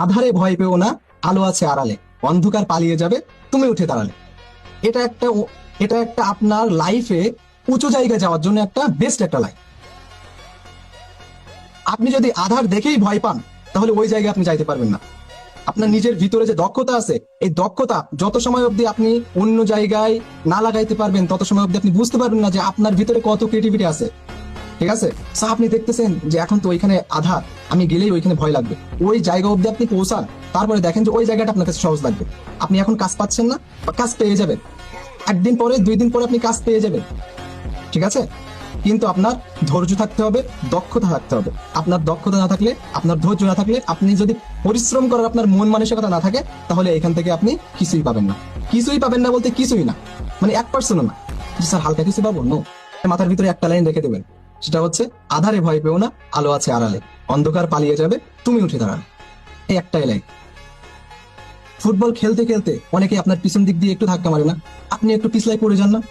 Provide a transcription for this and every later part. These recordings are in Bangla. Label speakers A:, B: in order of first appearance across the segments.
A: আধারে ভয় পেও না, আলো আছে আড়ালে, অন্ধকার পালিয়ে যাবে, তুমি উঠে দাঁড়ালে। এটা একটা এটা একটা আপনার লাইফে উঁচু জায়গায় যাওয়ার জন্য একটা বেস্ট একটা লাইফ। আপনি যদি আধার দেখেই ভয় পান, তাহলে ওই জায়গায় আপনি যাইতে পারবেন না। আপনার নিজের ভিতরে যে দক্ষতা আছে, এই দক্ষতা যত সময় অবধি আপনি অন্য জায়গায় না লাগাইতে পারবেন, তত সময় অবধি আপনি বুঝতে পারবেন না যে আপনার ভিতরে কত ক্রিয়েটিভিটি আছে। ঠিক আছে, সো আপনি দেখতেছেন যে এখন তো ওইখানে আধার, আমি গেলেই ওইখানে ভয় লাগবে। ওই জায়গা অবধি আপনি পৌঁছান, তারপরে দেখেন যে ওই জায়গাটা আপনার কাছে সহজ লাগবে। আপনি এখন কাজ পাচ্ছেন না, বা কাজ পেয়ে যাবেন, একদিন পরে 2 দিন পরে আপনি কাজ পেয়ে যাবেন। ঠিক আছে, কিন্তু আপনার ধৈর্য থাকতে হবে, দক্ষতা থাকতে হবে। আপনার দক্ষতা না থাকলে, আপনার ধৈর্য না থাকলে, আপনি যদি পরিশ্রম করার আপনার মন মানসিকতা না থাকে, তাহলে এখান থেকে আপনি কিছুই পাবেন না। কিছুই পাবেন না বলতে কিছুই না, মানে 1% না। যে স্যার হালকা কিছু পাবো, নো। মাথার ভিতরে একটা লাইন রেখে দেবেন, সেটা হচ্ছে আধারে ভয় পেও না, আলো আছে আড়ালে, অন্ধকার পালিয়ে যাবে, তুমি উঠে দাঁড়ালে। এই একটাই লাইন। ফুটবল খেলতে খেলতে অনেকে আপনার পিছন দিক দিয়ে একটু ধাক্কা মারে না, আপনি একটু পিছলাই পড়ে যান না।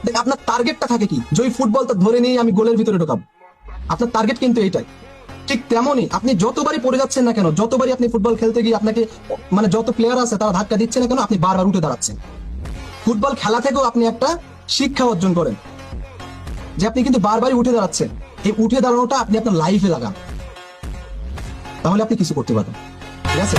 A: দেখ, আপনার টার্গেটটা থাকে কি, যে ওই ফুটবলটা ধরে নিয়ে আমি গোলের ভিতরে ঢোকাবো। আপনার টার্গেট কিন্তু এইটাই। ঠিক তেমনই আপনি যতবারই পড়ে যাচ্ছেন না কেন, যতবারই আপনি ফুটবল খেলতে গিয়ে আপনাকে, মানে যত প্লেয়ার আছে তারা ধাক্কা দিচ্ছে না কেন, আপনি বারবার উঠে দাঁড়াচ্ছেন। ফুটবল খেলা থেকেও আপনি একটা শিক্ষা অর্জন করেন, যে আপনি কিন্তু বারবারই উঠে দাঁড়াচ্ছেন। এই উঠে দাঁড়ানোটা আপনি আপনার লাইফে লাগান, তাহলে আপনি কিছু করতে পারবেন। ঠিক আছে।